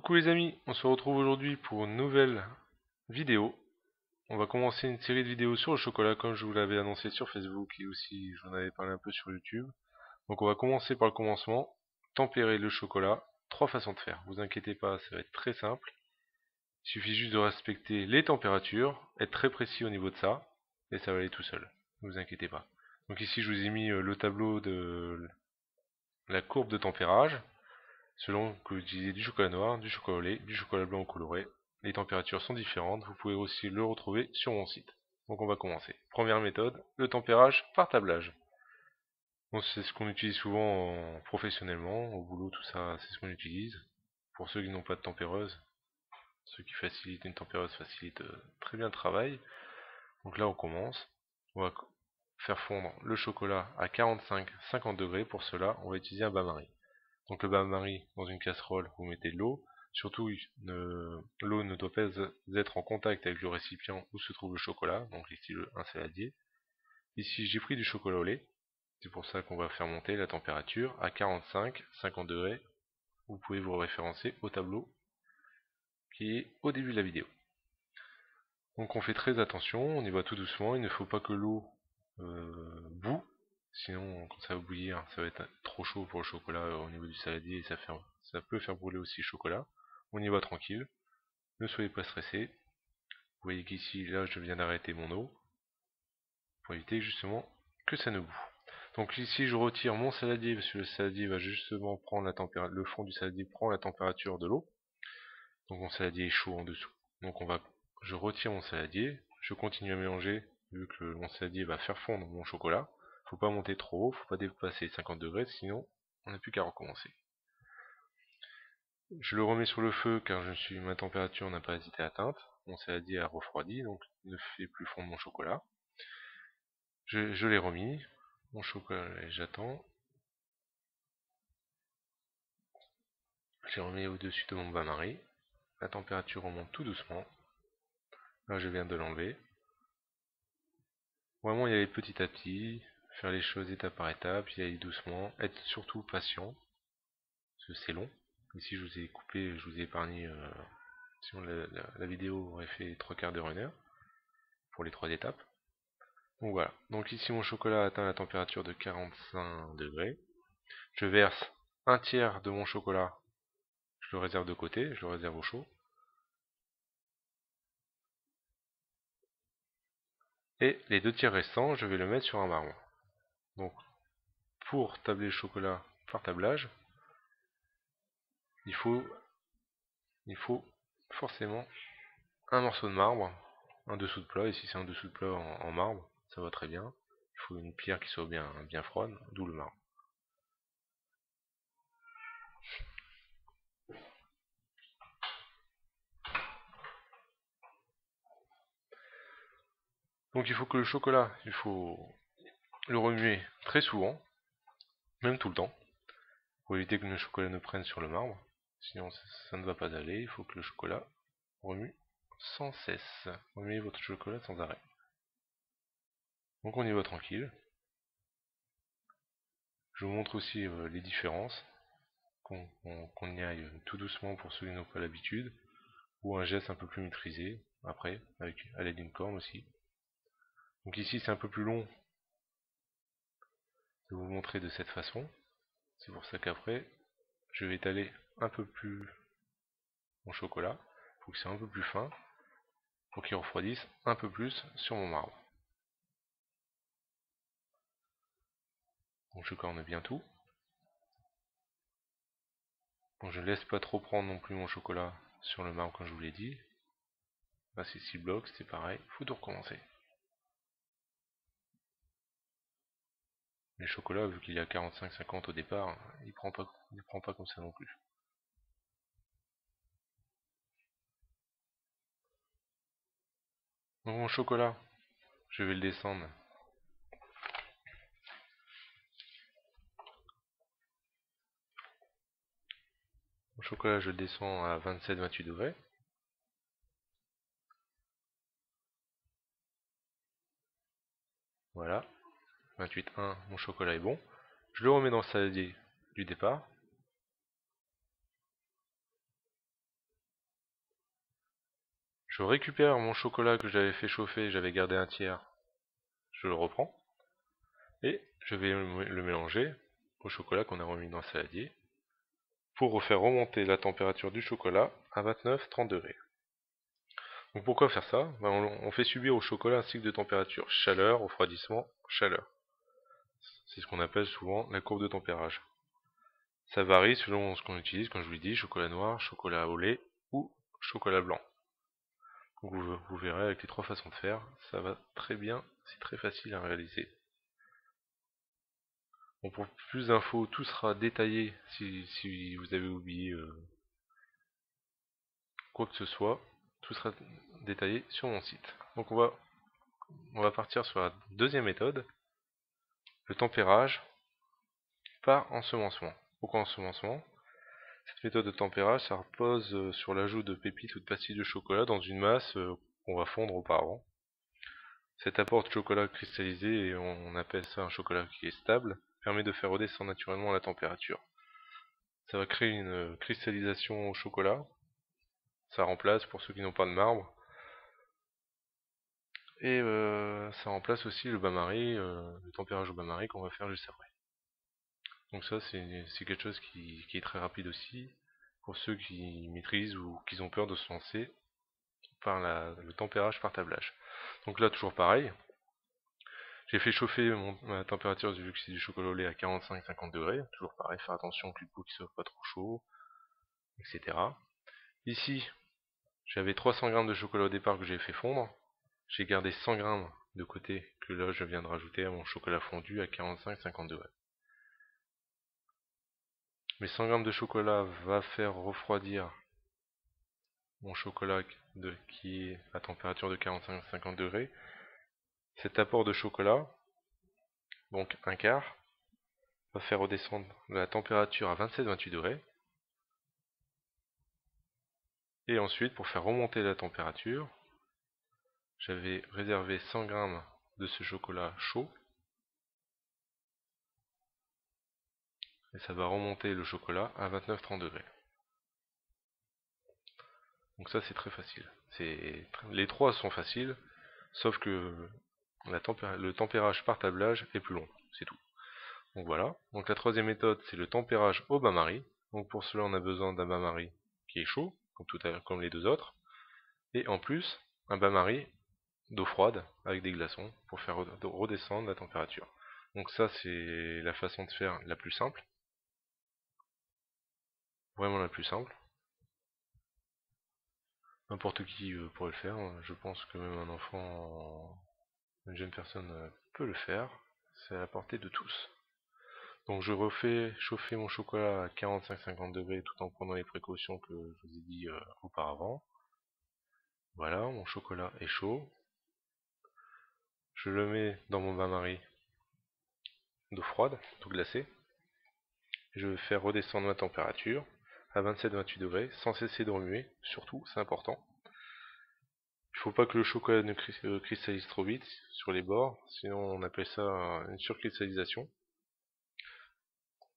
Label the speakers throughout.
Speaker 1: Coucou les amis, on se retrouve aujourd'hui pour une nouvelle vidéo. On va commencer une série de vidéos sur le chocolat comme je vous l'avais annoncé sur Facebook et aussi j'en avais parlé un peu sur YouTube. Donc on va commencer par le commencement, tempérer le chocolat, trois façons de faire. Vous inquiétez pas, ça va être très simple. Il suffit juste de respecter les températures, être très précis au niveau de ça, et ça va aller tout seul. Ne vous inquiétez pas. Donc ici je vous ai mis le tableau de la courbe de tempérage. Selon que vous utilisez du chocolat noir, du chocolat au lait, du chocolat blanc coloré, les températures sont différentes, vous pouvez aussi le retrouver sur mon site. Donc on va commencer. Première méthode, le tempérage par tablage. Bon, c'est ce qu'on utilise souvent professionnellement, au boulot, tout ça, c'est ce qu'on utilise. Pour ceux qui n'ont pas de tempéreuse, ceux qui facilitent une tempéreuse facilite très bien le travail. Donc là on commence. On va faire fondre le chocolat à 45-50 degrés. Pour cela, on va utiliser un bain-marie. Donc le bain-marie dans une casserole, vous mettez de l'eau. Surtout, l'eau ne doit pas être en contact avec le récipient où se trouve le chocolat, donc ici un saladier. Ici j'ai pris du chocolat au lait, c'est pour ça qu'on va faire monter la température à 45-50 degrés. Vous pouvez vous référencer au tableau qui est au début de la vidéo. Donc on fait très attention, on y va tout doucement, il ne faut pas que l'eau bout. Sinon, quand ça va bouillir, ça va être trop chaud pour le chocolat au niveau du saladier et ça peut faire brûler aussi le chocolat. On y va tranquille, ne soyez pas stressés. Vous voyez qu'ici, là, je viens d'arrêter mon eau pour éviter justement que ça ne boue. Donc ici, je retire mon saladier parce que le saladier va justement prendre la température, le fond du saladier prend la température de l'eau. Donc mon saladier est chaud en dessous. Donc je retire mon saladier, je continue à mélanger vu que mon saladier va faire fondre mon chocolat. Faut pas monter trop haut, faut pas dépasser 50 degrés, sinon on n'a plus qu'à recommencer. Je le remets sur le feu car ma température n'a pas été atteinte. Mon saladier a refroidi, donc ne fait plus fondre mon chocolat. Je l'ai remis, mon chocolat, j'attends. Je l'ai remis au-dessus de mon bain-marie. La température remonte tout doucement. Là, je viens de l'enlever. Vraiment y aller petit à petit, faire les choses étape par étape, y aller doucement, être surtout patient, parce que c'est long. Ici je vous ai coupé, je vous ai épargné, sinon la vidéo aurait fait 3/4 d'heure, 1 heure, pour les 3 étapes. Donc voilà, donc ici mon chocolat a atteint la température de 45 degrés. Je verse un tiers de mon chocolat, je le réserve de côté, je le réserve au chaud. Et les 2 tiers restants, je vais le mettre sur un marbre. Donc pour tabler le chocolat par tablage, il faut forcément un morceau de marbre, un dessous de plat. Ici c'est un dessous de plat en marbre, ça va très bien. Il faut une pierre qui soit bien froide, d'où le marbre. Donc il faut que le chocolat, il faut le remuer très souvent, même tout le temps, pour éviter que le chocolat ne prenne sur le marbre. Sinon ça ne va pas aller, il faut que le chocolat remue sans cesse. Remuez votre chocolat sans arrêt. Donc on y va tranquille. Je vous montre aussi les différences, qu'on y aille tout doucement pour ceux qui n'ont pas l'habitude, ou un geste un peu plus maîtrisé, après, à l'aide d'une corne aussi. Donc ici c'est un peu plus long de vous montrer de cette façon, c'est pour ça qu'après, je vais étaler un peu plus mon chocolat, pour que c'est un peu plus fin, pour qu'il refroidisse un peu plus sur mon marbre. Donc je corne bien tout. Donc je ne laisse pas trop prendre non plus mon chocolat sur le marbre comme je vous l'ai dit. Là c'est 6 blocs, c'est pareil, il faut tout recommencer. Le chocolat, vu qu'il est à 45-50 au départ, il prend pas comme ça non plus. Donc mon chocolat, je vais le descendre. Mon chocolat, je le descends à 27-28 degrés. Voilà. 28,1, mon chocolat est bon. Je le remets dans le saladier du départ. Je récupère mon chocolat que j'avais fait chauffer, j'avais gardé un tiers, je le reprends, et je vais le mélanger au chocolat qu'on a remis dans le saladier, pour refaire remonter la température du chocolat à 29-30 degrés. Donc pourquoi faire ça? On fait subir au chocolat un cycle de température, chaleur, refroidissement, chaleur. C'est ce qu'on appelle souvent la courbe de tempérage. Ça varie selon ce qu'on utilise, comme je vous l'ai dit, chocolat noir, chocolat au lait ou chocolat blanc. Donc vous verrez avec les trois façons de faire, ça va très bien, c'est très facile à réaliser. Bon, pour plus d'infos, tout sera détaillé si vous avez oublié quoi que ce soit, tout sera détaillé sur mon site. Donc on va partir sur la deuxième méthode, le tempérage par ensemencement. Pourquoi ensemencement? Cette méthode de tempérage, ça repose sur l'ajout de pépites ou de pastilles de chocolat dans une masse qu'on va fondre auparavant. Cet apport de chocolat cristallisé, et on appelle ça un chocolat qui est stable, permet de faire redescendre naturellement la température. Ça va créer une cristallisation au chocolat. Ça remplace, pour ceux qui n'ont pas de marbre, et ça remplace aussi le bain-marie, le tempérage au bain-marie qu'on va faire juste après. Donc ça c'est quelque chose qui est très rapide aussi, pour ceux qui maîtrisent ou qui ont peur de se lancer par le tempérage par tablage. Donc là toujours pareil, j'ai fait chauffer ma température du chocolat au lait à 45-50 degrés, toujours pareil, faire attention que le pot qui soit pas trop chaud, etc. Ici, j'avais 300 g de chocolat au départ que j'ai fait fondre, j'ai gardé 100 g de côté que là je viens de rajouter à mon chocolat fondu à 45-50 degrés. Mes 100 g de chocolat va faire refroidir mon chocolat qui est à température de 45-50 degrés. Cet apport de chocolat, donc un quart, va faire redescendre la température à 27-28 degrés. Et ensuite, pour faire remonter la température, j'avais réservé 100 g de ce chocolat chaud. Et ça va remonter le chocolat à 29-30 degrés. Donc ça c'est très facile. Les trois sont faciles, sauf que le tempérage par tablage est plus long, c'est tout. Donc voilà. Donc la troisième méthode, c'est le tempérage au bain-marie. Donc pour cela, on a besoin d'un bain-marie qui est chaud, comme les deux autres. Et en plus, un bain-marie d'eau froide avec des glaçons pour faire redescendre la température. Donc ça, c'est la façon de faire la plus simple. Vraiment la plus simple. N'importe qui pourrait le faire. Je pense que même un enfant, une jeune personne peut le faire. C'est à la portée de tous. Donc je refais chauffer mon chocolat à 45-50 degrés tout en prenant les précautions que je vous ai dit auparavant. Voilà, mon chocolat est chaud. Je le mets dans mon bain-marie d'eau froide, d'eau glacée. Je vais faire redescendre ma température à 27-28 degrés sans cesser de remuer, surtout, c'est important. Il ne faut pas que le chocolat ne cristallise trop vite sur les bords, sinon on appelle ça une surcristallisation.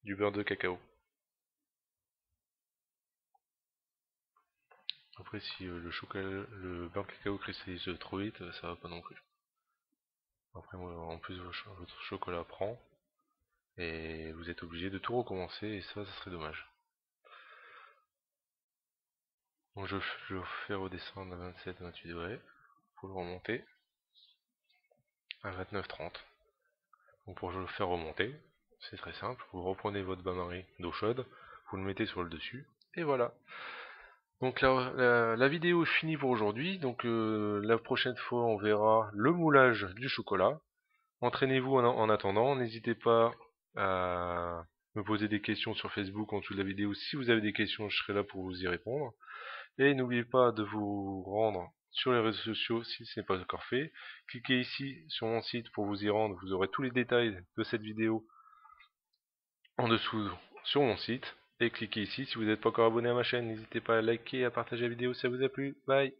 Speaker 1: Du beurre de cacao. Après si le beurre de cacao cristallise trop vite, ça va pas non plus. Après en plus votre chocolat prend, et vous êtes obligé de tout recommencer, et ça serait dommage. Donc je fais redescendre à 27-28 degrés, pour le remonter à 29-30. Donc pour le faire remonter, c'est très simple, vous reprenez votre bain-marie d'eau chaude, vous le mettez sur le dessus, et voilà. Donc la vidéo est finie pour aujourd'hui, donc la prochaine fois on verra le moulage du chocolat. Entraînez-vous en attendant, n'hésitez pas à me poser des questions sur Facebook en dessous de la vidéo. Si vous avez des questions, je serai là pour vous y répondre. Et n'oubliez pas de vous rendre sur les réseaux sociaux si ce n'est pas encore fait. Cliquez ici sur mon site pour vous y rendre, vous aurez tous les détails de cette vidéo en dessous sur mon site. Et cliquez ici si vous n'êtes pas encore abonné à ma chaîne, n'hésitez pas à liker et à partager la vidéo si ça vous a plu. Bye!